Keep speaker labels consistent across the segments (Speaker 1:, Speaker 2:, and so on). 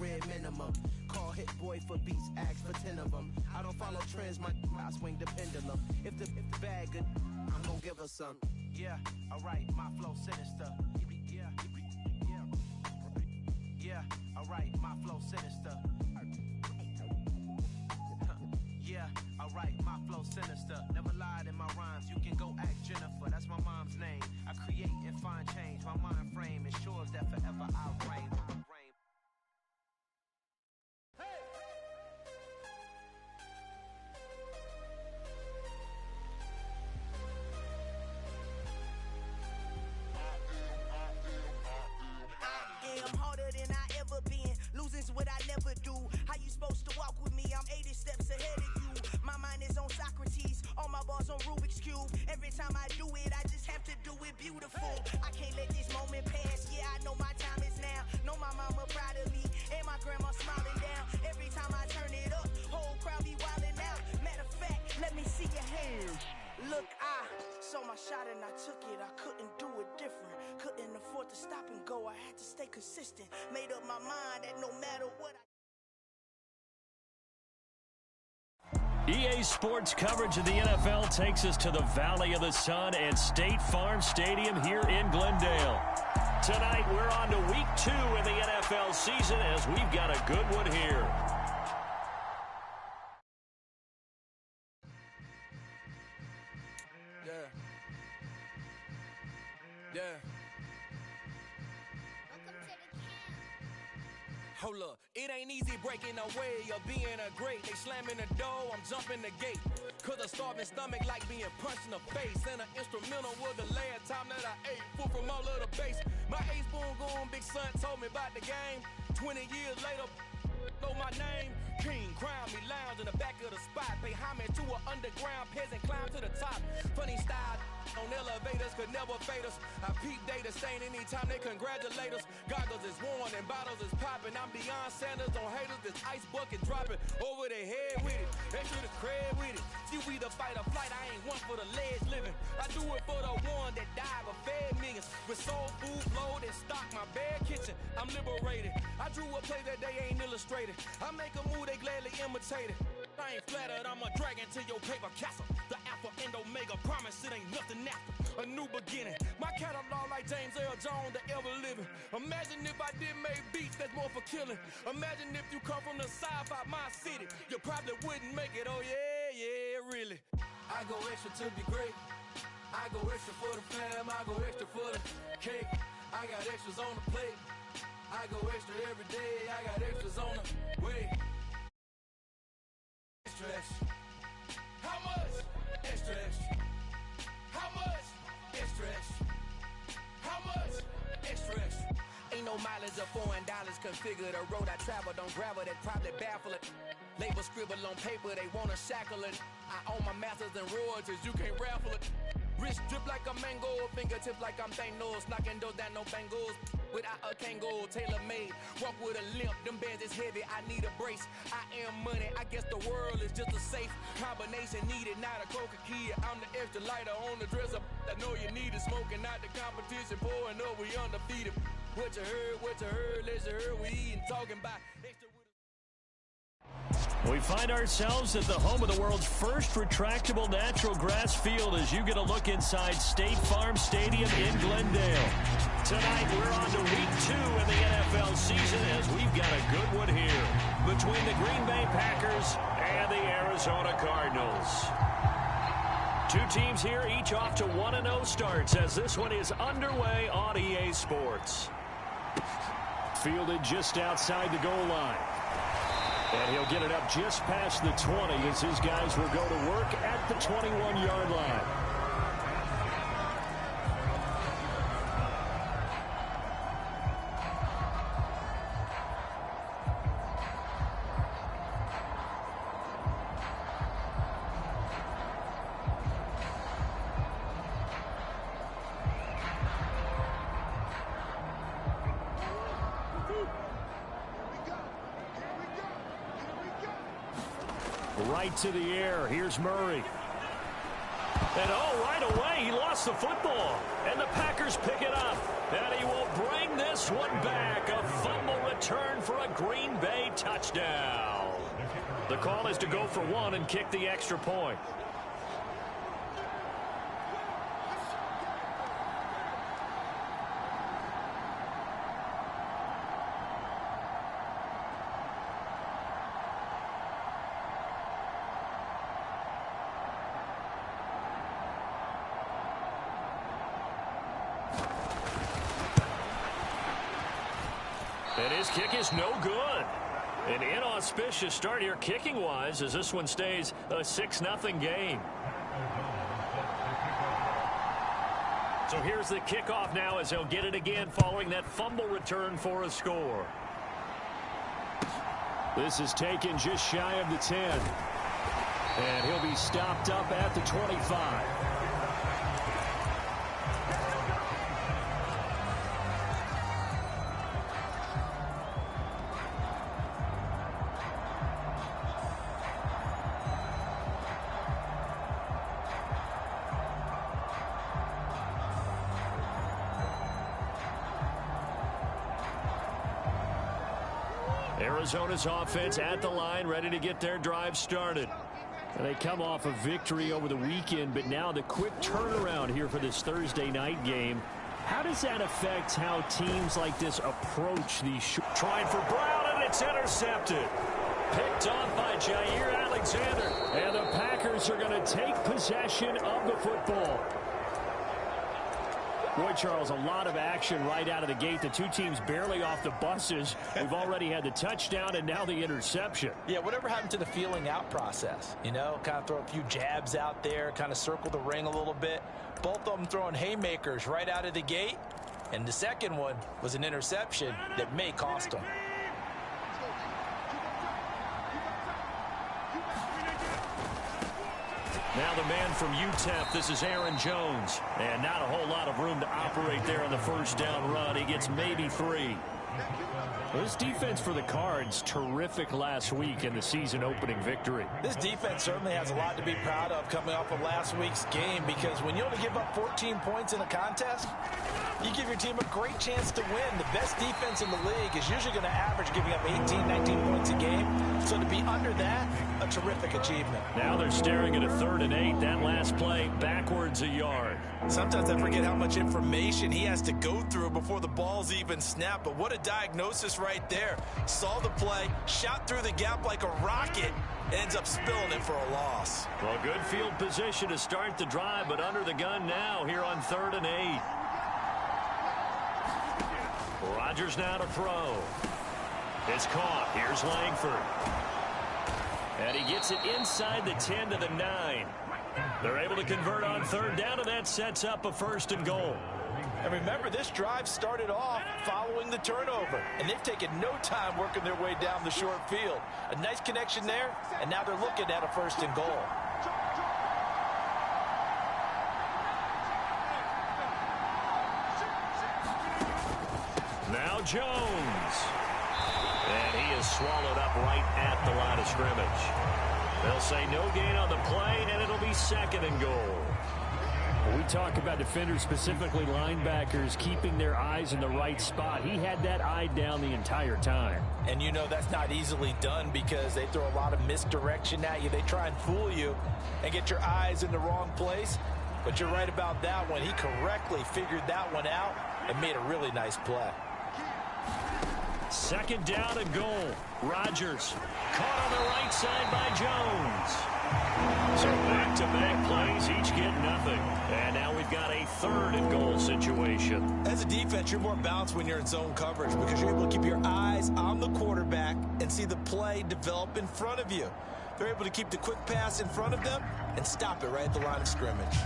Speaker 1: red minimum. Call hit boy for beats, ask for 10 of them. I don't follow trends, I swing the pendulum. If the bag good, I'm gon' give her some. Yeah, alright, my flow sinister. Yeah, alright, my flow sinister. Yeah, alright, my flow sinister. Never lied in my rhymes, you can go ask Jennifer. That's my mom's name. I create and find change. My mind frame ensures that forever I'll reign.
Speaker 2: I'm harder than I ever been. Losing's what I never do. How you supposed to walk with me? I'm 80 steps ahead of you. My mind is on Socrates. All my bars on Rubik's Cube. Every time I do it, I just have to do it beautiful. I can't let this moment pass. Yeah, I know my time is now. Know my mama proud of me. And my grandma smiling down. Every time I turn it up, whole crowd be wilding out. Matter of fact, let me see your hands. Look, I saw my shot and I took it. I couldn't do it different. Couldn't afford to stop and go. I had to stay consistent. Made up my mind that no matter what
Speaker 3: EA Sports coverage of the NFL takes us to the Valley of the Sun and State Farm Stadium here in Glendale. Tonight, we're on to week 2 in the NFL season as we've got a good one here.
Speaker 4: Hold up, it ain't easy breaking away or being a great. They slamming the door, I'm jumping the gate. Cause a starving stomach like being punched in the face. And an instrumental was the last time that I ate food from all of the base. My ace boom goon, big son told me about the game. 20 years later, know my name. King, crown me, lounge in the back of the spot. Pay homage to an underground peasant, climb to the top. Funny style on elevators could never fade us. I peep data stain anytime they congratulate us. Goggles is worn and bottles is popping. I'm beyond Sanders on haters, this ice bucket dropping over their head with it. They should have cred with it. See, we the fight or flight, I ain't one for the ledge living. I do it for the one that died but fed millions. With soul food, flowed and stock my bad kitchen. I'm liberated. I drew a play that they ain't illustrated. I make a move, they gladly imitate it. I ain't flattered, I'm a dragon to your paper castle. The Alpha and Omega, promise it ain't nothing after. A new beginning. My catalog like James Earl Jones, the ever living. Imagine if I did make beats that's more for killing. Imagine if you come from the south out my city. You probably wouldn't make it, oh yeah, really. I go extra to be great. I go extra for the fam, I go extra for the cake. I got extras on the plate. I go extra every day, I got extras on the way. Extra, extra. How much? Extra, extra. How much? Extra, extra. How much? Extra, extra. Ain't no mileage or $4 configure the road I travel. Don't gravel that probably baffle it. Label scribble on paper, they wanna shackle it. I own my masters and royalties, you can't raffle it. Wrist drip like a mango, fingertips like I'm Thanos. Knocking those down, no bangles. Without a Kango, tailor-made. Walk with a limp, them bands is heavy, I need a brace. I am money, I guess the world is just a safe combination needed, not a coca key. I'm the extra lighter on the dresser. I know you need it, smoking out the competition, pouring up, we undefeated. What you heard, let's hear we eating, talking about extra.
Speaker 3: We find ourselves at the home of the world's first retractable natural grass field as you get a look inside State Farm Stadium in Glendale. Tonight, we're on to week 2 in the NFL season as we've got a good one here between the Green Bay Packers and the Arizona Cardinals. Two teams here, each off to 1-0 starts as this one is underway on EA Sports. Fielded just outside the goal line. And he'll get it up just past the 20 as his guys will go to work at the 21-yard line. Right to the air. Here's Murray. And right away, he lost the football. And the Packers pick it up. And he will bring this one back. A fumble return for a Green Bay touchdown. The call is to go for one and kick the extra point. And his kick is no good. An inauspicious start here kicking-wise as this one stays a 6-0 game. So here's the kickoff now as he'll get it again following that fumble return for a score. This is taken just shy of the 10. And he'll be stopped up at the 25. Arizona's offense at the line, ready to get their drive started. And they come off a victory over the weekend, but now the quick turnaround here for this Thursday night game. How does that affect how teams like this approach these? Trying for Brown, and it's intercepted. Picked off by Jair Alexander. And the Packers are going to take possession of the football. Boy, Charles, a lot of action right out of the gate. The two teams barely off the buses. We've already had the touchdown and now the interception.
Speaker 5: Yeah, whatever happened to the feeling out process? You know, kind of throw a few jabs out there, kind of circle the ring a little bit. Both of them throwing haymakers right out of the gate. And the second one was an interception that may cost them.
Speaker 3: Now the man from UTEP, this is Aaron Jones. And not a whole lot of room to operate there on the first down run. He gets maybe 3. This defense for the Cards, terrific last week in the season-opening victory.
Speaker 5: This defense certainly has a lot to be proud of coming off of last week's game, because when you only give up 14 points in a contest, you give your team a great chance to win. The best defense in the league is usually going to average giving up 18, 19 points a game. So to be under that, a terrific achievement.
Speaker 3: Now they're staring at a 3rd and 8. That last play, backwards a yard.
Speaker 5: Sometimes I forget how much information he has to go through before the ball's even snapped. But what a diagnosis right there. Saw the play, shot through the gap like a rocket, ends up spilling it for a loss.
Speaker 3: Well, good field position to start the drive, but under the gun now here on 3rd and 8. Rodgers now to throw. It's caught. Here's Langford. And he gets it inside the 10 to the 9. They're able to convert on 3rd down, and that sets up a 1st and goal.
Speaker 5: And remember, this drive started off following the turnover, and they've taken no time working their way down the short field. A nice connection there, and now they're looking at a 1st and goal.
Speaker 3: Now Jones. And he is swallowed up right at the line of scrimmage. They'll say no gain on the play, and it'll be 2nd and goal. We talk about defenders, specifically linebackers, keeping their eyes in the right spot. He had that eye down the entire time.
Speaker 5: And you know that's not easily done because they throw a lot of misdirection at you. They try and fool you and get your eyes in the wrong place. But you're right about that one. He correctly figured that one out and made a really nice play.
Speaker 3: 2nd down and goal. Rodgers caught on the right side by Jones. So back-to-back plays, each get nothing. And now we've got a 3rd and goal situation.
Speaker 5: As a defense, you're more balanced when you're in zone coverage because you're able to keep your eyes on the quarterback and see the play develop in front of you. They're able to keep the quick pass in front of them and stop it right at the line of scrimmage.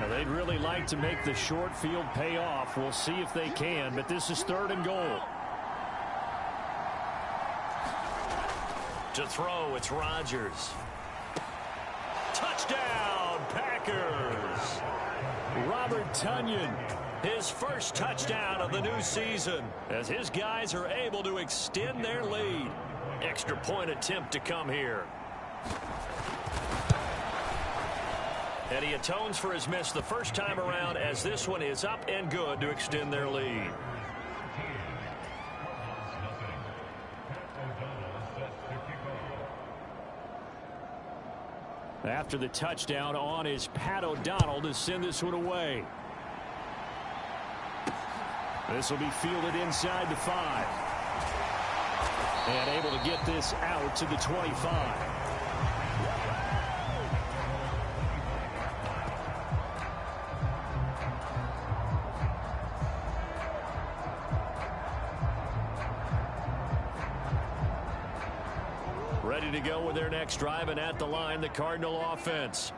Speaker 3: They'd really like to make the short field pay off. We'll see if they can, but this is 3rd and goal. To throw, it's Rodgers. Touchdown, Packers. Robert Tonyan, his first touchdown of the new season, as his guys are able to extend their lead. Extra point attempt to come here. And he atones for his miss the first time around, as this one is up and good to extend their lead. After the touchdown, on is Pat O'Donnell to send this one away. This will be fielded inside the 5. And able to get this out to the 25. Ready to go with their next drive, and at the line, the Cardinal offense.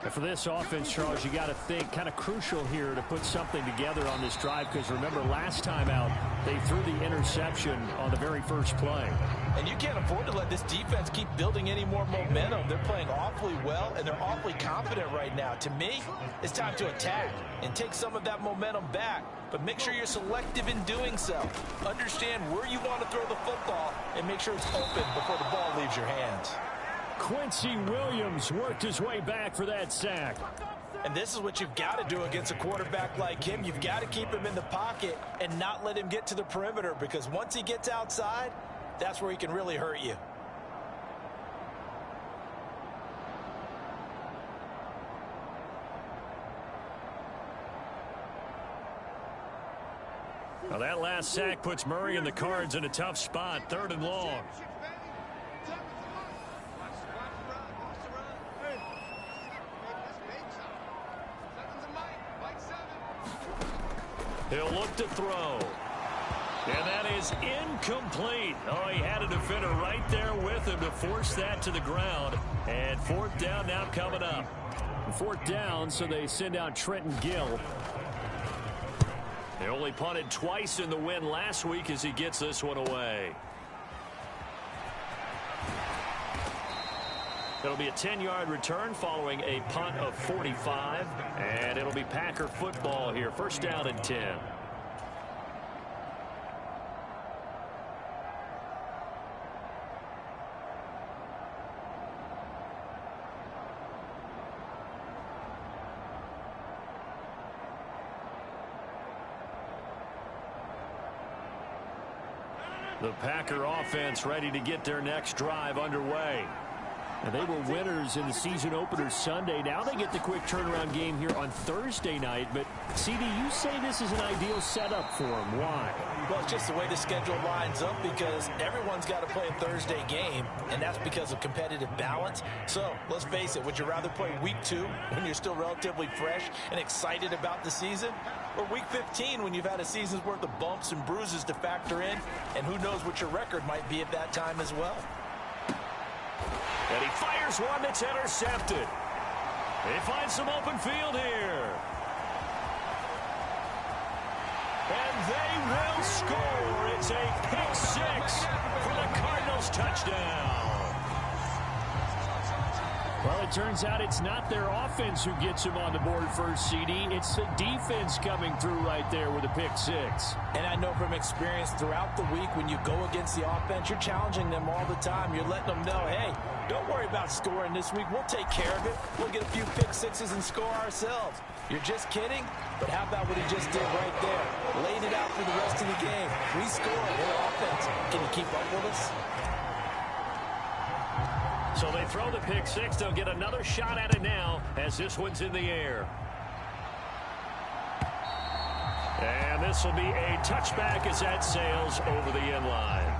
Speaker 3: And for this offense, Charles, you got to think kind of crucial here to put something together on this drive, because remember, last time out, they threw the interception on the very first play.
Speaker 5: And you can't afford to let this defense keep building any more momentum. They're playing awfully well, and they're awfully confident right now. To me, it's time to attack and take some of that momentum back. But make sure you're selective in doing so. Understand where you want to throw the football and make sure it's open before the ball leaves your hands.
Speaker 3: Quincy Williams worked his way back for that sack.
Speaker 5: And this is what you've got to do against a quarterback like him. You've got to keep him in the pocket and not let him get to the perimeter, because once he gets outside, that's where he can really hurt you.
Speaker 3: Now that last sack puts Murray and the Cards in a tough spot, 3rd and long. He'll look to throw. And that is incomplete. Oh, he had a defender right there with him to force that to the ground. And 4th down now coming up. 4th down, so they send out Trenton Gill. They only punted twice in the win last week as he gets this one away. It'll be a 10-yard return following a punt of 45. And it'll be Packer football here. 1st down and 10. The Packer offense ready to get their next drive underway. And they were winners in the season opener Sunday. Now they get the quick turnaround game here on Thursday night. But, CD, you say this is an ideal setup for them. Why?
Speaker 5: Well, it's just the way the schedule lines up, because everyone's got to play a Thursday game, and that's because of competitive balance. So, let's face it, would you rather play week 2 when you're still relatively fresh and excited about the season, or week 15 when you've had a season's worth of bumps and bruises to factor in, and who knows what your record might be at that time as well?
Speaker 3: And he fires one that's intercepted. They find some open field here. And they will score. It's a pick 6 for the Cardinals touchdown. Well, it turns out it's not their offense who gets him on the board first, CD. It's the defense coming through right there with a pick 6.
Speaker 5: And I know from experience throughout the week, when you go against the offense, you're challenging them all the time. You're letting them know, hey, don't worry about scoring this week. We'll take care of it. We'll get a few pick 6s and score ourselves. You're just kidding? But how about what he just did right there? Laid it out for the rest of the game. We scored. Their offense. Can you keep up with us?
Speaker 3: So they throw the pick 6. They'll get another shot at it now as this one's in the air. And this will be a touchback as that sails over the end line.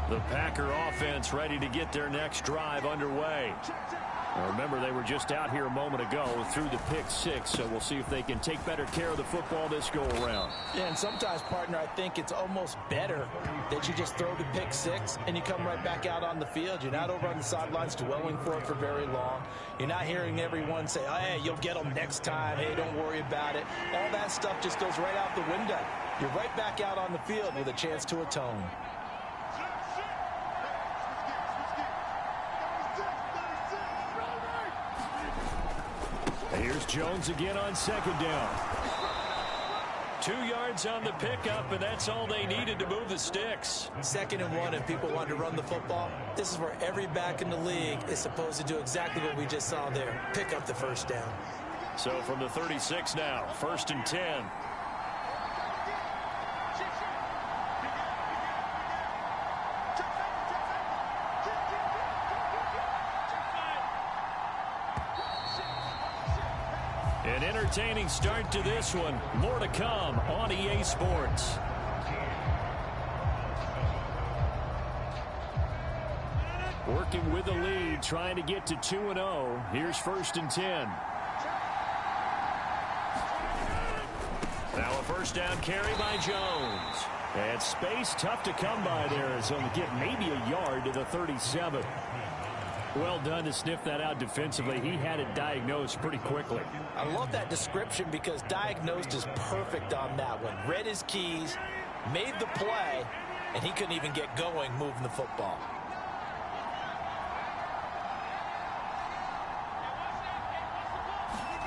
Speaker 3: The Packer offense ready to get their next drive underway. Now remember, they were just out here a moment ago through the pick 6, so we'll see if they can take better care of the football this go-around.
Speaker 5: Yeah, and sometimes, partner, I think it's almost better that you just throw the pick 6 and you come right back out on the field. You're not over on the sidelines dwelling for it for very long. You're not hearing everyone say, oh, hey, you'll get them next time. Hey, don't worry about it. All that stuff just goes right out the window. you're right back out on the field with a chance to atone.
Speaker 3: Here's Jones again on second down. 2 yards on the pickup, and that's all they needed to move the sticks.
Speaker 5: 2nd and 1, and people want to run the football. This is where every back in the league is supposed to do exactly what we just saw there. Pick up the first down.
Speaker 3: So from the 36 now, 1st and 10. An entertaining start to this one. More to come on EA Sports. Working with the lead, trying to get to 2-0. Here's 1st and 10. Now a first down carry by Jones. And space tough to come by there as he'll get maybe a yard to the 37. Well done to sniff that out defensively. He had it diagnosed pretty quickly.
Speaker 5: I love that description because diagnosed is perfect on that one. Read his keys, made the play, and he couldn't even get going moving the football.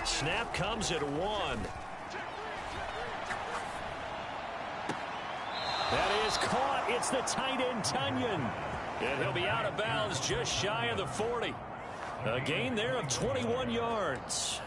Speaker 3: Snap comes at 1. That is caught. It's the tight end, Tunyon. And he'll be out of bounds just shy of the 40. A gain there of 21 yards.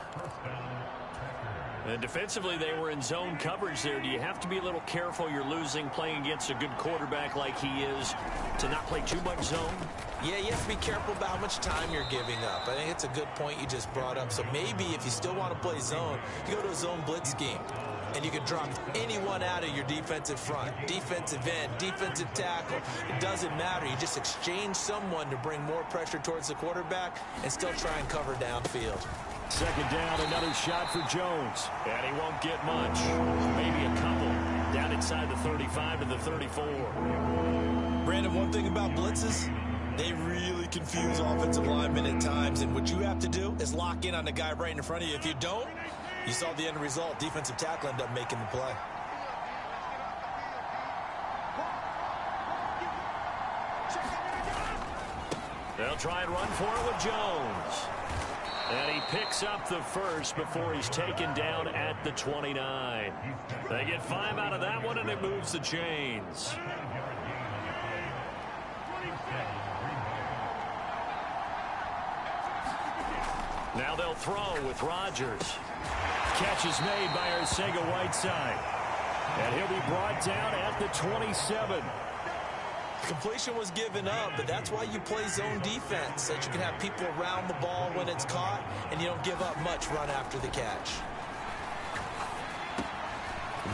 Speaker 3: And defensively, they were in zone coverage there. Do you have to be a little careful? You're losing playing against a good quarterback like he is to not play too much zone?
Speaker 5: Yeah, you have to be careful about how much time you're giving up. I think it's a good point you just brought up. So maybe if you still want to play zone, you go to a zone blitz scheme. And you can drop anyone out of your defensive front. Defensive end, defensive tackle. It doesn't matter. You just exchange someone to bring more pressure towards the quarterback and still try and cover downfield.
Speaker 3: 2nd down, another shot for Jones. And he won't get much. Maybe a couple. Down inside the 35 to the 34.
Speaker 5: Brandon, one thing about blitzes, they really confuse offensive linemen at times. And what you have to do is lock in on the guy right in front of you. If you don't, you saw the end result. Defensive tackle ended up making the play.
Speaker 3: They'll try and run for it with Jones. And he picks up the first before he's taken down at the 29. They get 5 out of that one, and it moves the chains. Now they'll throw with Rodgers. Catch is made by Arcega-Whiteside. And he'll be brought down at the 27.
Speaker 5: Completion was given up, but that's why you play zone defense, so that you can have people around the ball when it's caught, and you don't give up much run after the catch.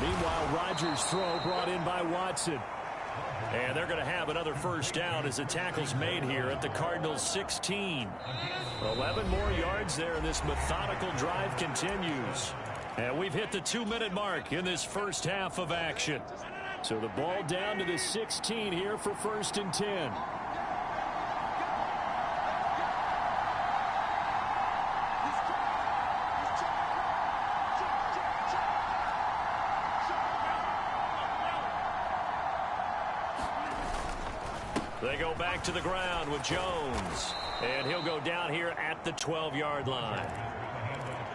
Speaker 3: Meanwhile, Rodgers' throw brought in by Watson. And they're going to have another first down as the tackle's made here at the Cardinals' 16. 11 more yards there, and this methodical drive continues. And we've hit the 2-minute mark in this first half of action. So the ball down to the 16 here for 1st and 10. They go back to the ground with Jones. And he'll go down here at the 12-yard line.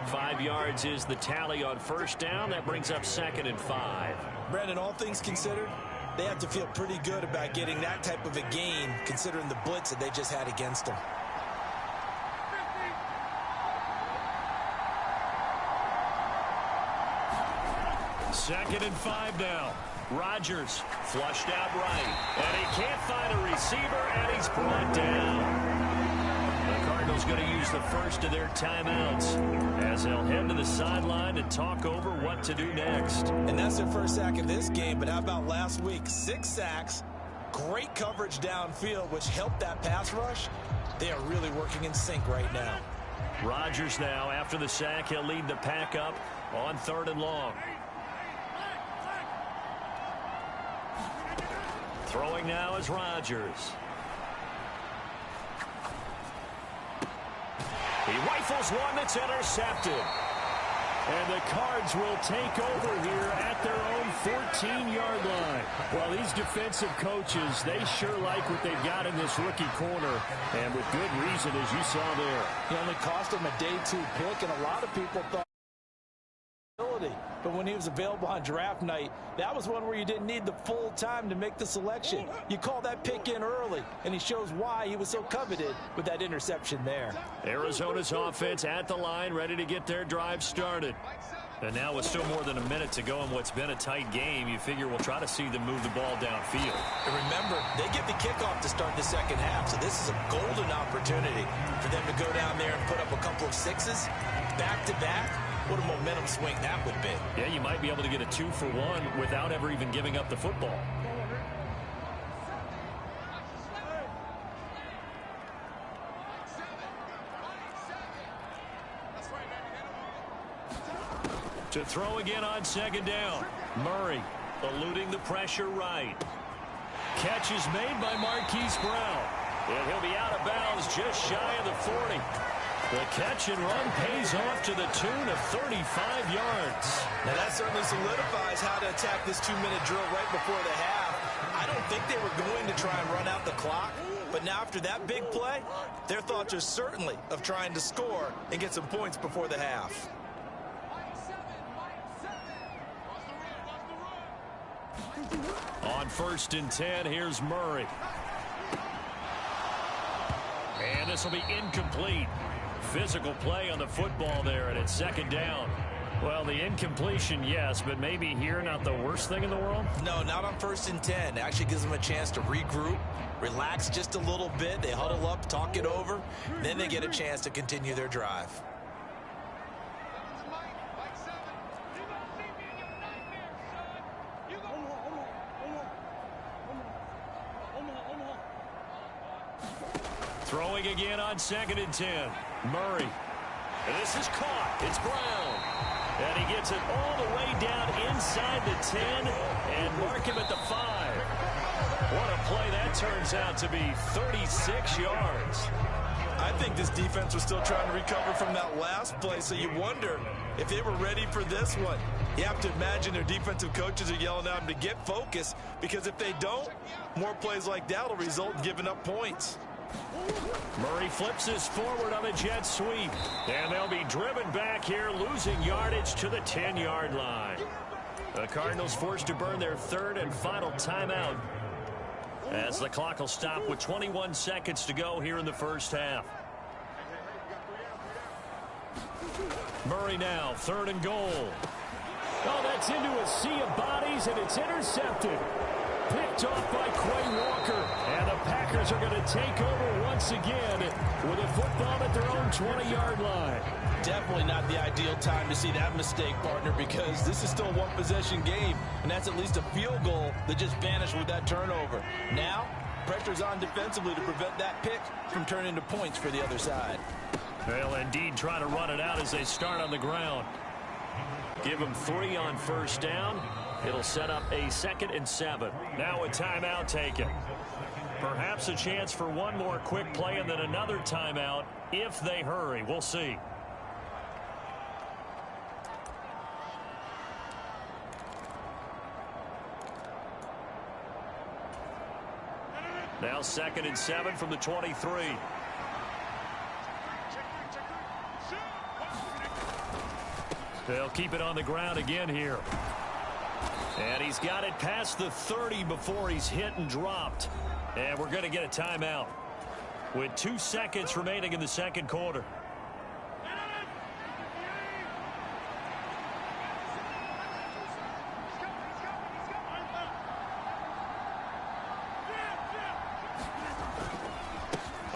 Speaker 3: 5 yards is the tally on first down. That brings up 2nd and 5.
Speaker 5: Brandon, all things considered, they have to feel pretty good about getting that type of a gain, considering the blitz that they just had against them.
Speaker 3: Second and 5 now. Rodgers flushed out right. And he can't find a receiver, and he's brought down. The Cardinals going to use the first of their timeouts as they'll head to the sideline and talk over what to do next.
Speaker 5: And that's their first sack of this game, but how about last week? 6 sacks, great coverage downfield, which helped that pass rush. They are really working in sync right now.
Speaker 3: Rodgers now, after the sack, he'll lead the pack up on 3rd and long. Throwing now is Rodgers. He rifles one that's intercepted. And the Cards will take over here at their own 14-yard line. Well, these defensive coaches, they sure like what they've got in this rookie corner, and with good reason, as you saw there.
Speaker 5: He only cost him a day 2 pick, and a lot of people thought, but when he was available on draft night, that was one where you didn't need the full time to make the selection. You call that pick in early, and he shows why he was so coveted with that interception there.
Speaker 3: Arizona's offense at the line, ready to get their drive started. And now with still more than a minute to go in what's been a tight game, you figure we'll try to see them move the ball downfield.
Speaker 5: And remember, they get the kickoff to start the second half, so this is a golden opportunity for them to go down there and put up a couple of sixes back-to-back. What a momentum swing that would be.
Speaker 3: Yeah, you might be able to get a 2-for-1 without ever even giving up the football. To throw again on second down. Murray eluding the pressure right. Catch is made by Marquise Brown. And he'll be out of bounds just shy of the 40. The catch and run pays off to the tune of 35 yards.
Speaker 5: Now that certainly solidifies how to attack this 2-minute drill right before the half. I don't think they were going to try and run out the clock, but now after that big play, their thoughts are certainly of trying to score and get some points before the half.
Speaker 3: On 1st and 10, here's Murray. And this will be incomplete. Physical play on the football there, and it's second down. Well, the incompletion, yes, but maybe here not the worst thing in the world?
Speaker 5: No, not on 1st and 10. It actually gives them a chance to regroup, relax just a little bit. They huddle up, talk it over, then they get a chance to continue their drive.
Speaker 3: Throwing again on 2nd and 10. Murray. And this is caught. It's Brown. And he gets it all the way down inside the 10 and mark him at the 5. What a play that turns out to be. 36 yards.
Speaker 5: I think this defense was still trying to recover from that last play, so you wonder if they were ready for this one. You have to imagine their defensive coaches are yelling at them to get focused, because if they don't, more plays like that will result in giving up points.
Speaker 3: Murray flips this forward on a jet sweep. And they'll be driven back here, losing yardage to the 10-yard line. The Cardinals forced to burn their 3rd and final timeout, as the clock will stop with 21 seconds to go here in the first half. Murray now, 3rd and goal. Oh, that's into a sea of bodies, and it's intercepted. Picked off by Quay Walker. And the Packers are going to take over once again with a football at their own 20-yard line.
Speaker 5: Definitely not the ideal time to see that mistake, partner, because this is still a one-possession game, and that's at least a field goal that just vanished with that turnover. Now, pressure's on defensively to prevent that pick from turning into points for the other side.
Speaker 3: They'll indeed try to run it out as they start on the ground. Give them 3 on 1st down. It'll set up a 2nd and 7. Now a timeout taken. Perhaps a chance for one more quick play and then another timeout if they hurry. We'll see. Now 2nd and 7 from the 23. They'll keep it on the ground again here. And he's got it past the 30 before he's hit and dropped. And we're going to get a timeout with 2 seconds remaining in the second quarter.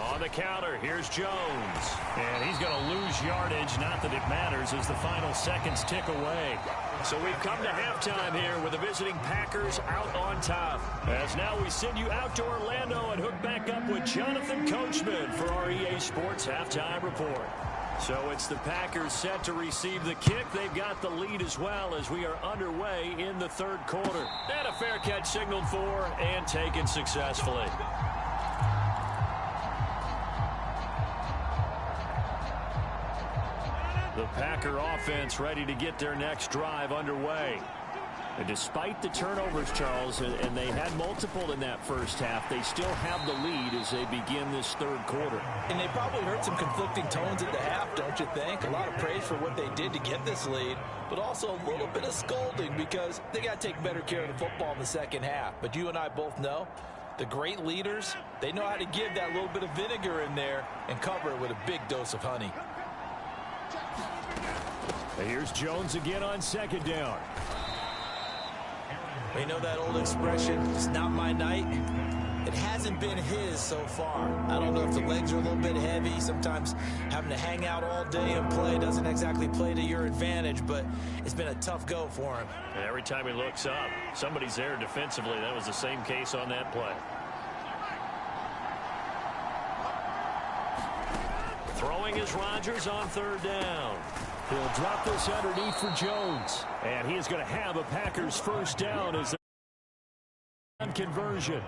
Speaker 3: On the counter, here's Jones. And he's going to lose yardage. Not that it matters as the final seconds tick away. So we've come to halftime here with the visiting Packers out on top. As now we send you out to Orlando and hook back up with Jonathan Coachman for our EA Sports Halftime Report. So it's the Packers set to receive the kick. They've got the lead as well as we are underway in the third quarter. And a fair catch signaled for and taken successfully. The Packer offense ready to get their next drive underway. And despite the turnovers, Charles, and they had multiple in that first half, they still have the lead as they begin this third quarter.
Speaker 5: And they probably heard some conflicting tones at the half, don't you think? A lot of praise for what they did to get this lead, but also a little bit of scolding because they got to take better care of the football in the second half. But you and I both know the great leaders, they know how to give that little bit of vinegar in there and cover it with a big dose of honey.
Speaker 3: And here's Jones again on second down.
Speaker 5: You know that old expression, it's not my night? It hasn't been his so far. I don't know if the legs are a little bit heavy. Sometimes having to hang out all day and play doesn't exactly play to your advantage, but it's been a tough go for him.
Speaker 3: And every time he looks up, somebody's there defensively. That was the same case on that play. Throwing is Rodgers on third down. He'll drop this underneath for Jones. And he is going to have a Packers first down as a conversion.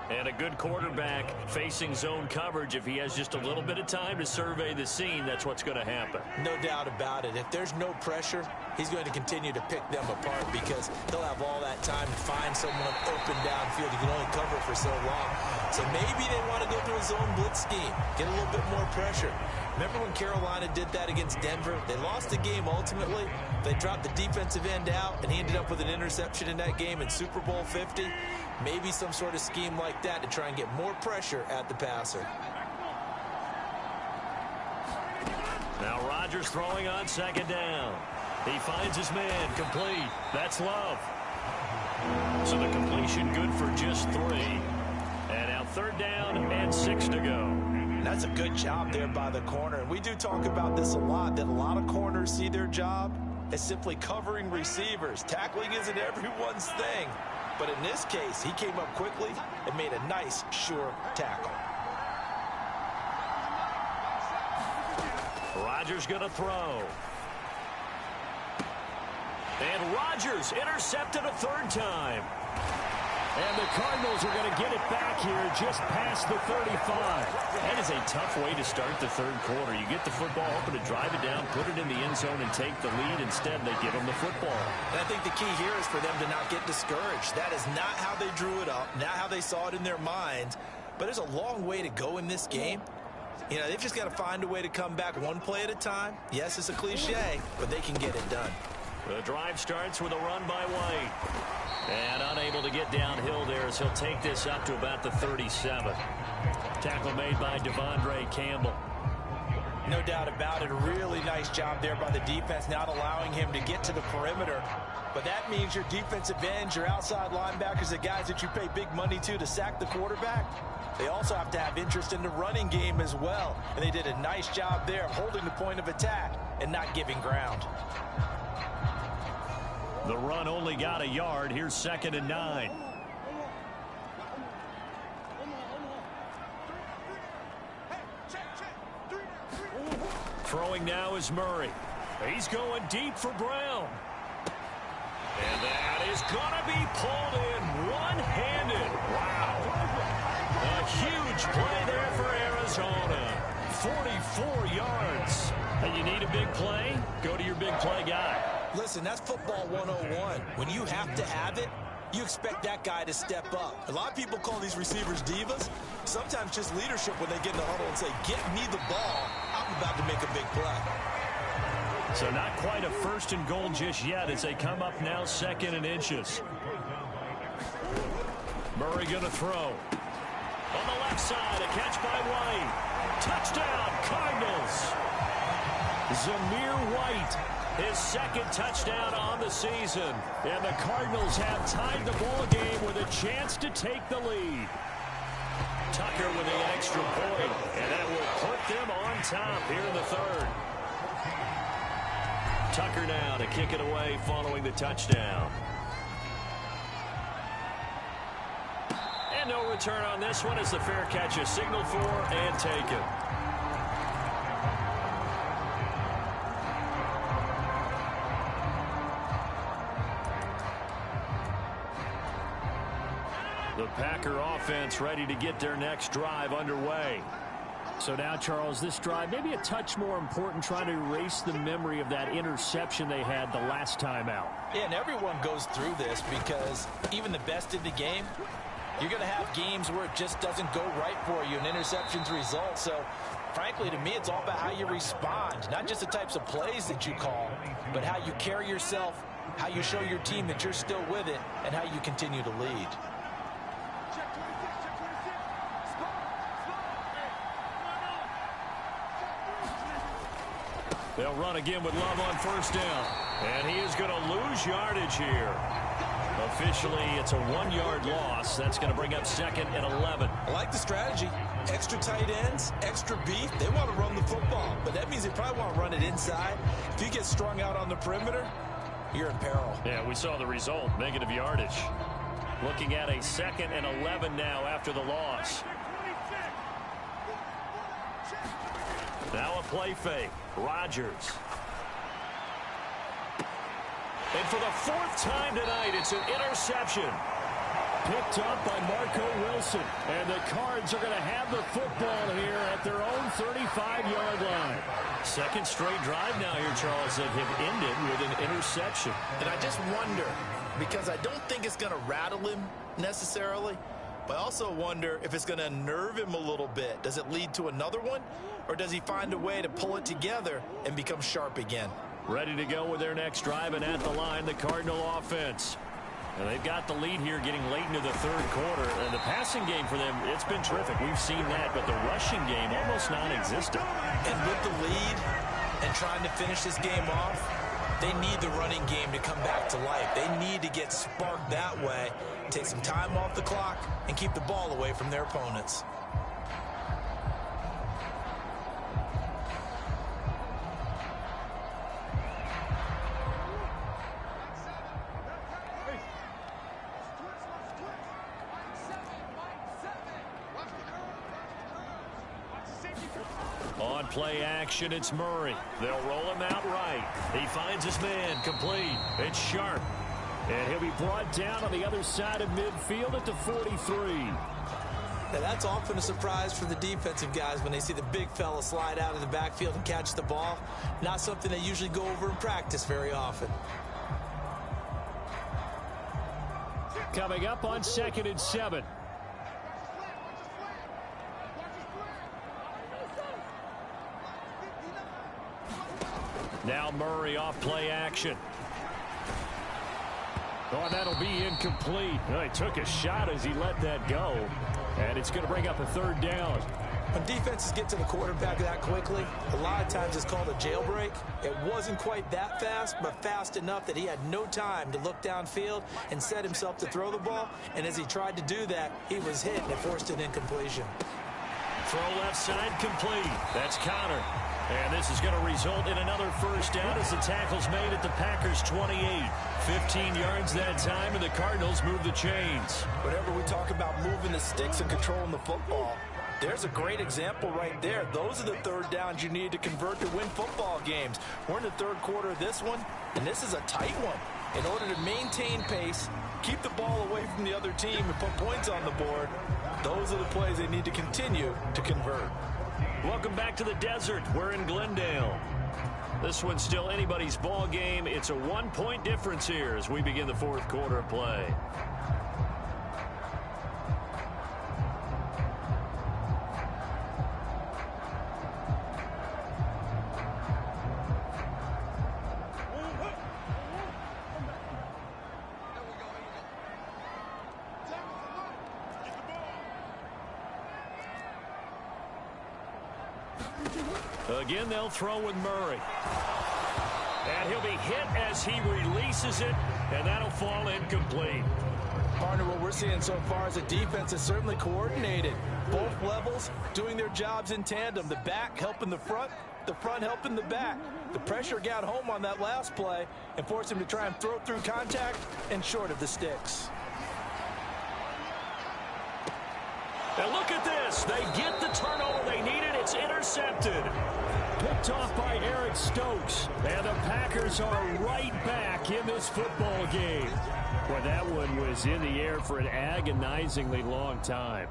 Speaker 3: And a good quarterback facing zone coverage. If he has just a little bit of time to survey the scene, that's what's going to happen.
Speaker 5: No doubt about it. If there's no pressure, he's going to continue to pick them apart because he'll have all that time to find someone open downfield. He can only cover for so long. So maybe they want to go to a zone blitz scheme, get a little bit more pressure. Remember when Carolina did that against Denver? They lost the game ultimately. They dropped the defensive end out, and he ended up with an interception in that game in Super Bowl 50. Maybe some sort of scheme like that to try and get more pressure at the passer.
Speaker 3: Now Rodgers throwing on second down. He finds his man, complete. That's Love. So the completion good for just 3. And now third down and 6 to go.
Speaker 5: That's a good job there by the corner. And we do talk about this a lot, that a lot of corners see their job as simply covering receivers. Tackling isn't everyone's thing. But in this case, he came up quickly and made a nice, sure tackle.
Speaker 3: Rodgers going to throw. And Rodgers intercepted a third time. And the Cardinals are going to get it back here just past the 35. That is a tough way to start the third quarter. You get the football, hoping to drive it down, put it in the end zone, and take the lead. Instead, they give them the football.
Speaker 5: And I think the key here is for them to not get discouraged. That is not how they drew it up, not how they saw it in their minds. But there's a long way to go in this game. You know, they've just got to find a way to come back one play at a time. Yes, it's a cliche, but they can get it done.
Speaker 3: The drive starts with a run by White. And unable to get downhill there as he'll take this up to about the 37. Tackle made by Devondre Campbell.
Speaker 5: No doubt about it. A really nice job there by the defense, not allowing him to get to the perimeter. But that means your defensive ends, your outside linebackers, the guys that you pay big money to sack the quarterback, they also have to have interest in the running game as well. And they did a nice job there of holding the point of attack and not giving ground.
Speaker 3: The run only got a yard. Here's 2nd and 9. Throwing now is Murray. He's going deep for Brown. And that is going to be pulled in one-handed. Wow. A huge play there for Arizona. 44 yards. And you need a big play? Go to your big play guy.
Speaker 5: Listen, that's football 101. When you have to have it, you expect that guy to step up. A lot of people call these receivers divas. Sometimes just leadership when they get in the huddle and say, get me the ball. I'm about to make a big play.
Speaker 3: So not quite a 1st and goal just yet as they come up now 2nd and inches. Murray going to throw. On the left side, a catch by White. Touchdown, Cardinals. Zamir White. His 2nd touchdown on the season. And the Cardinals have tied the ball game with a chance to take the lead. Tucker with the extra point. And that will put them on top here in the 3rd. Tucker now to kick it away following the touchdown. And no return on this one as the fair catch is signaled for and taken. The Packer offense ready to get their next drive underway. So now, Charles, this drive maybe a touch more important, trying to erase the memory of that interception they had the last time out.
Speaker 5: Yeah, and everyone goes through this because even the best in the game, you're going to have games where it just doesn't go right for you, and interceptions result. So, frankly, to me, it's all about how you respond, not just the types of plays that you call, but how you carry yourself, how you show your team that you're still with it, and how you continue to lead.
Speaker 3: They'll run again with Love on first down. And he is going to lose yardage here. Officially, it's a 1-yard loss. That's going to bring up 2nd and 11.
Speaker 5: I like the strategy. Extra tight ends, extra beef. They want to run the football, but that means they probably want to run it inside. If you get strung out on the perimeter, you're in peril.
Speaker 3: Yeah, we saw the result, negative yardage. Looking at a 2nd and 11 now after the loss. Now a play fake. Rodgers. And for the 4th time tonight, it's an interception. Picked up by Marco Wilson. And the Cards are going to have the football here at their own 35-yard line. 2nd straight drive now here, Charles, that have ended with an interception.
Speaker 5: And I just wonder, because I don't think it's going to rattle him necessarily, but I also wonder if it's going to unnerve him a little bit. Does it lead to another one? Or does he find a way to pull it together and become sharp again?
Speaker 3: Ready to go with their next drive, and at the line, the Cardinal offense. And they've got the lead here getting late into the 3rd quarter. And the passing game for them, it's been terrific. We've seen that, but the rushing game almost non-existent.
Speaker 5: And with the lead and trying to finish this game off, they need the running game to come back to life. They need to get sparked that way, take some time off the clock, and keep the ball away from their opponents.
Speaker 3: On play action, it's Murray. They'll roll him out right. He finds his man, complete. It's Sharp. And he'll be brought down on the other side of midfield at the 43.
Speaker 5: Now that's often a surprise for the defensive guys when they see the big fella slide out of the backfield and catch the ball. Not something they usually go over in practice very often.
Speaker 3: Coming up on 2nd and 7. Now Murray off play action. Oh, that'll be incomplete. Oh, he took a shot as he let that go. And it's going to bring up a 3rd down.
Speaker 5: When defenses get to the quarterback that quickly, a lot of times it's called a jailbreak. It wasn't quite that fast, but fast enough that he had no time to look downfield and set himself to throw the ball. And as he tried to do that, he was hit and it forced an incompletion.
Speaker 3: Throw left side complete. That's Connor. And this is going to result in another 1st down as the tackle's made at the Packers' 28. 15 yards that time, and the Cardinals move the chains.
Speaker 5: Whenever we talk about moving the sticks and controlling the football, there's a great example right there. Those are the 3rd downs you need to convert to win football games. We're in the 3rd quarter of this one, and this is a tight one. In order to maintain pace, keep the ball away from the other team, and put points on the board, those are the plays they need to continue to convert.
Speaker 3: Welcome back to the desert. We're in Glendale. This one's still anybody's ball game. It's a 1-point difference here as we begin the 4th quarter of play. Again, they'll throw with Murray. And he'll be hit as he releases it, and that'll fall incomplete.
Speaker 5: Partner, what we're seeing so far is a defense is certainly coordinated. Both levels doing their jobs in tandem. The back helping the front helping the back. The pressure got home on that last play and forced him to try and throw through contact and short of the sticks.
Speaker 3: And look at this. They get the turnover they needed. It's intercepted. Picked off by Eric Stokes. And the Packers are right back in this football game. Well, that one was in the air for an agonizingly long time.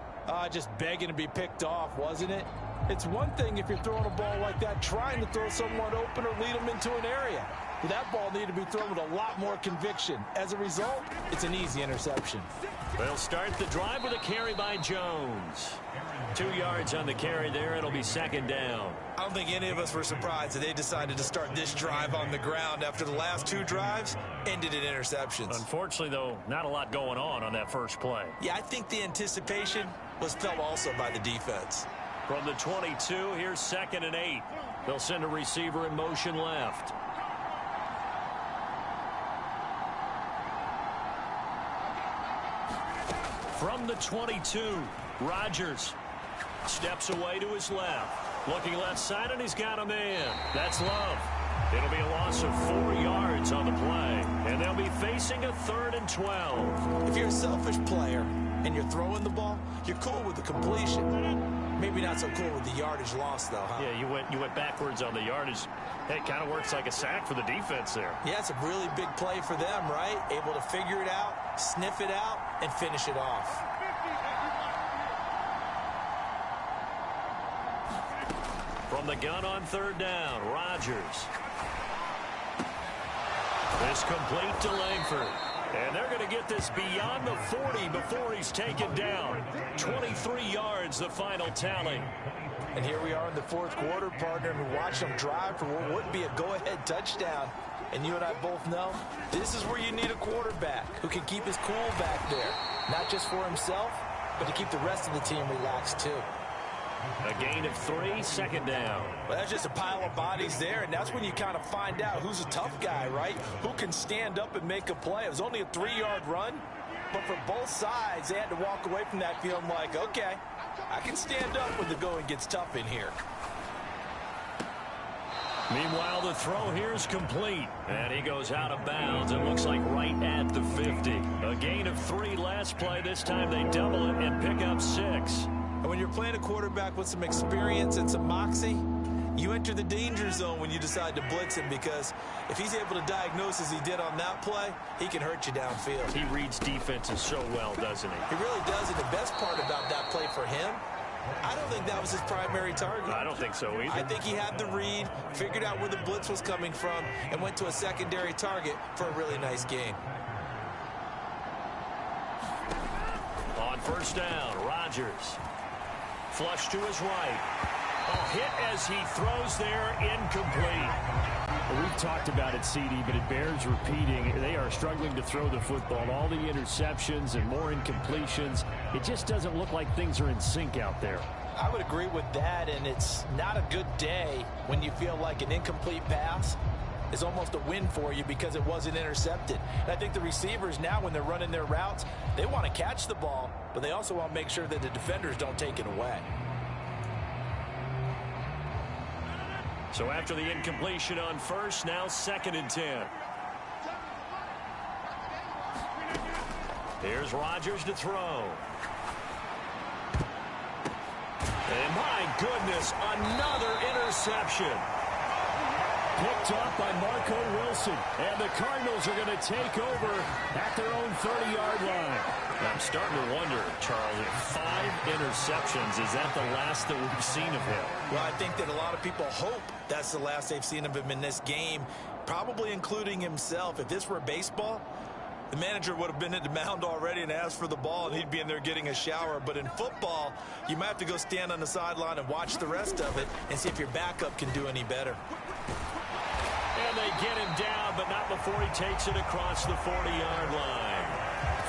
Speaker 5: Just begging to be picked off, wasn't it? It's one thing if you're throwing a ball like that, trying to throw someone open or lead them into an area. But that ball needed to be thrown with a lot more conviction. As a result, it's an easy interception.
Speaker 3: They'll start the drive with a carry by Jones. 2 yards on the carry there. It'll be second down.
Speaker 5: I don't think any of us were surprised that they decided to start this drive on the ground after the last 2 drives ended in interceptions.
Speaker 3: Unfortunately, though, not a lot going on that first play.
Speaker 5: Yeah, I think the anticipation was felt also by the defense.
Speaker 3: From the 22, here's 2nd and 8. They'll send a receiver in motion left. From the 22, Rodgers steps away to his left. Looking left side, and he's got a man. That's Love. It'll be a loss of 4 yards on the play, and they'll be facing a 3rd and 12.
Speaker 5: If you're a selfish player and you're throwing the ball, you're cool with the completion. Maybe not so cool with the yardage loss, though, huh?
Speaker 3: Yeah, you went backwards on the yardage. It kind of works like a sack for the defense there.
Speaker 5: Yeah, it's a really big play for them, right? Able to figure it out, sniff it out, and finish it off.
Speaker 3: From the gun on 3rd down, Rodgers. This complete to Langford. And they're going to get this beyond the 40 before he's taken down. 23 yards, the final tally.
Speaker 5: And here we are in the 4th quarter, partner, and we watch them drive for what would be a go-ahead touchdown. And you and I both know this is where you need a quarterback who can keep his cool back there. Not just for himself, but to keep the rest of the team relaxed, too.
Speaker 3: A gain of 3, 2nd down.
Speaker 5: Well, that's just a pile of bodies there, and that's when you kind of find out who's a tough guy, right? Who can stand up and make a play. It was only a 3-yard run, but for both sides, they had to walk away from that feeling like, okay, I can stand up when the going gets tough in here.
Speaker 3: Meanwhile, the throw here is complete, and he goes out of bounds. It looks like right at the 50. A gain of 3 last play. This time they double it and pick up 6.
Speaker 5: And when you're playing a quarterback with some experience and some moxie, you enter the danger zone when you decide to blitz him, because if he's able to diagnose as he did on that play, he can hurt you downfield.
Speaker 3: He reads defenses so well, doesn't he?
Speaker 5: He really does, and the best part about that play for him, I don't think that was his primary target.
Speaker 3: I don't think so either.
Speaker 5: I think he had the read, figured out where the blitz was coming from, and went to a secondary target for a really nice gain.
Speaker 3: On 1st down, Rodgers. Flush to his right. A hit as he throws there, incomplete.
Speaker 6: Well, we've talked about it, CD, but it bears repeating. They are struggling to throw the football. All the interceptions and more incompletions. It just doesn't look like things are in sync out there.
Speaker 5: I would agree with that, and it's not a good day when you feel like an incomplete pass is almost a win for you because it wasn't intercepted. And I think the receivers now, when they're running their routes, they want to catch the ball, but they also want to make sure that the defenders don't take it away.
Speaker 3: So after the incompletion on 1st, now 2nd and 10. Here's Rodgers to throw. And my goodness, another interception. Picked off by Marco Wilson. And the Cardinals are going to take over at their own 30-yard line. I'm starting to wonder, Charles, if 5 interceptions, is that the last that we've seen of him?
Speaker 5: Well, I think that a lot of people hope that's the last they've seen of him in this game, probably including himself. If this were baseball, the manager would have been at the mound already and asked for the ball, and he'd be in there getting a shower. But in football, you might have to go stand on the sideline and watch the rest of it and see if your backup can do any better.
Speaker 3: And they get him down, but not before he takes it across the 40-yard line.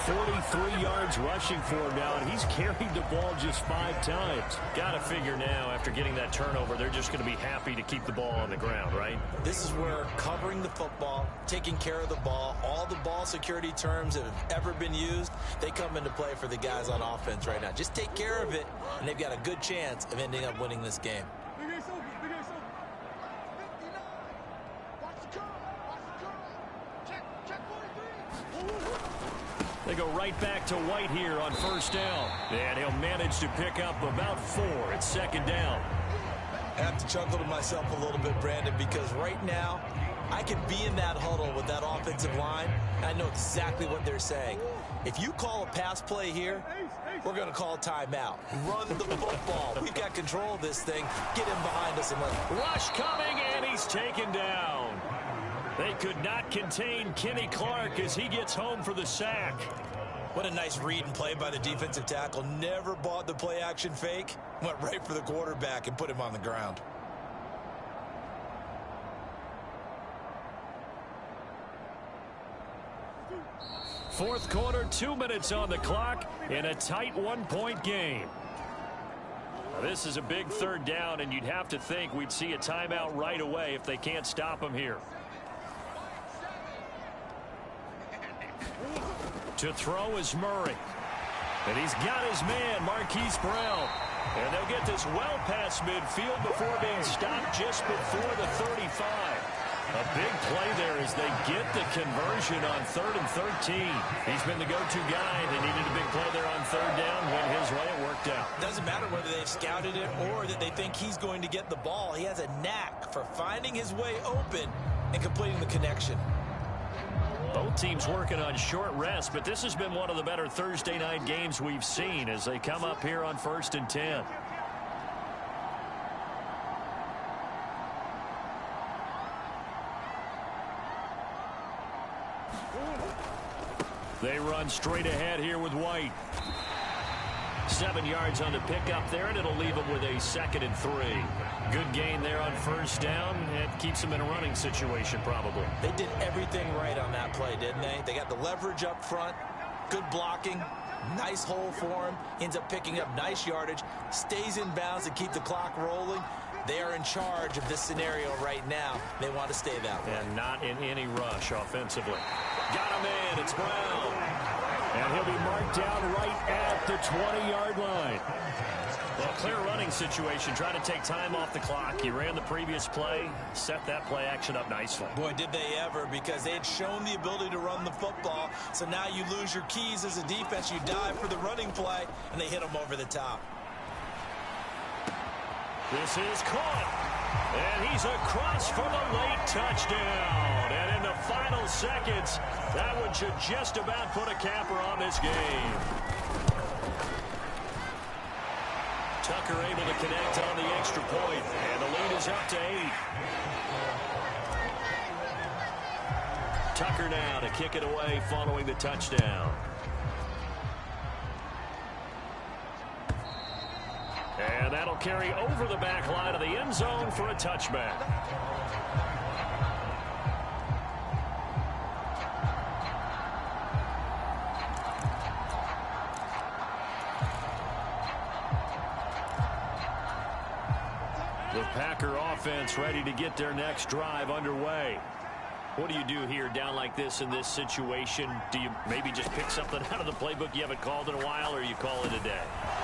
Speaker 3: 43 yards rushing for him now, and he's carried the ball just 5 times. Got to figure now, after getting that turnover, they're just going to be happy to keep the ball on the ground, right?
Speaker 5: This is where covering the football, taking care of the ball, all the ball security terms that have ever been used, they come into play for the guys on offense right now. Just take care of it, and they've got a good chance of ending up winning this game.
Speaker 3: They go right back to White here on 1st down. And he'll manage to pick up about 4 at 2nd down.
Speaker 5: I have to chuckle to myself a little bit, Brandon, because right now I could be in that huddle with that offensive line, and I know exactly what they're saying. If you call a pass play here, we're going to call a timeout. Run the football. We've got control of this thing. Get him behind us and let
Speaker 3: Rush coming, and he's taken down. They could not contain Kenny Clark as he gets home for the sack.
Speaker 5: What a nice read and play by the defensive tackle. Never bought the play action fake. Went right for the quarterback and put him on the ground.
Speaker 3: Fourth quarter, 2 minutes on the clock in a tight one-point game. Now, this is a big third down, and you'd have to think we'd see a timeout right away if they can't stop him here. To throw is Murray. And he's got his man, Marquise Brown. And they'll get this well past midfield before being stopped just before the 35. A big play there as they get the conversion on 3rd and 13. He's been the go-to guy. They needed a big play there on 3rd down. Went his way. It worked out.
Speaker 5: Doesn't matter whether they've scouted it or that they think he's going to get the ball. He has a knack for finding his way open and completing the connection.
Speaker 3: Both teams working on short rest, but this has been one of the better Thursday night games we've seen as they come up here on 1st and 10. They run straight ahead here with White. 7 yards on the pickup there, and it'll leave them with a 2nd and 3. Good gain there on 1st down. It keeps them in a running situation probably.
Speaker 5: They did everything right on that play, didn't they? They got the leverage up front, good blocking, nice hole for him, ends up picking up nice yardage, stays in bounds to keep the clock rolling. They are in charge of this scenario right now. They want to stay that way.
Speaker 3: And not in any rush offensively. Got him in. It's Brown. And he'll be marked down right at the 20-yard line. Well, clear running situation. Trying to take time off the clock. He ran the previous play, set that play action up nicely.
Speaker 5: Boy, did they ever, because they had shown the ability to run the football. So now you lose your keys as a defense. You dive for the running play, and they hit them over the top.
Speaker 3: This is caught. And he's across for the late touchdown. And in the final seconds, that one should just about put a capper on this game. Tucker able to connect on the extra point, and the lead is up to 8. Tucker now to kick it away following the touchdown. And that'll carry over the back line of the end zone for a touchback. The Packer offense ready to get their next drive underway. What do you do here down like this in this situation? Do you maybe just pick something out of the playbook you haven't called in a while, or you call it a day?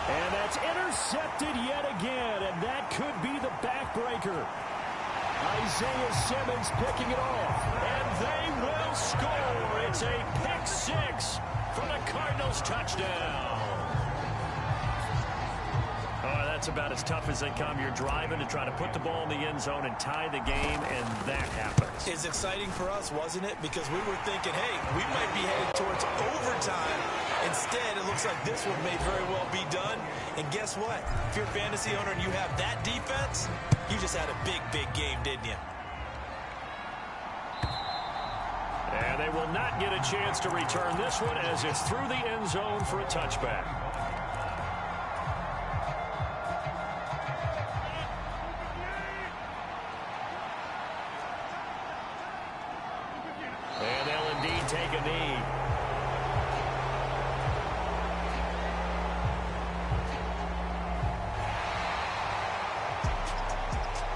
Speaker 3: And that's intercepted yet again, and that could be the backbreaker. Isaiah Simmons picking it off, and they will score. It's a pick 6 for the Cardinals touchdown. Oh, that's about as tough as they come. You're driving to try to put the ball in the end zone and tie the game, and that happens.
Speaker 5: It's exciting for us, wasn't it? Because we were thinking, hey, we might be headed towards overtime. Instead, it looks like this one may very well be done. And guess what? If you're a fantasy owner and you have that defense, you just had a big, big game, didn't you?
Speaker 3: And they will not get a chance to return this one as it's through the end zone for a touchback. And they'll indeed take a knee.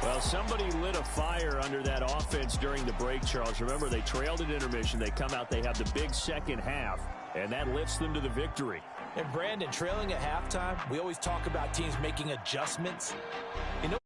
Speaker 3: Well, somebody lit a fire under that offense during the break, Charles. Remember, they trailed at intermission. They come out, they have the big second half, and that lifts them to the victory.
Speaker 5: And Brandon, trailing at halftime, we always talk about teams making adjustments. You know,